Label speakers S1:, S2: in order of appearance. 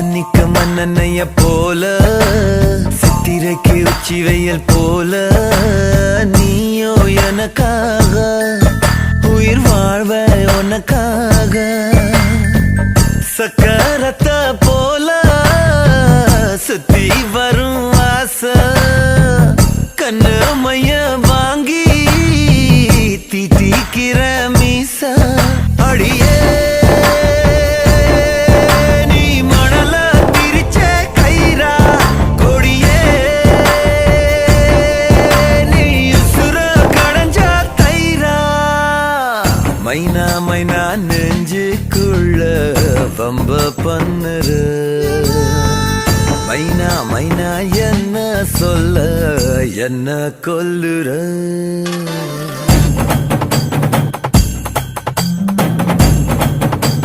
S1: மன்னிக்க மன்னனைய போல சித்திரைக்கு உச்சி வெயில் போல நீயோ எனக்காக உயிர் வாழ்வ உனக்காக சக்கரத்த போல சுத்தி வரும் ஆசை கண்ணு மைய வாங்கி தீட்டிக்கிற மீச அடியே மைனா மைனா நெஞ்சுக்குள்ள பம்ப பண்ணுற மைனா மைனா என்ன சொல்ல என்ன கொல்லுற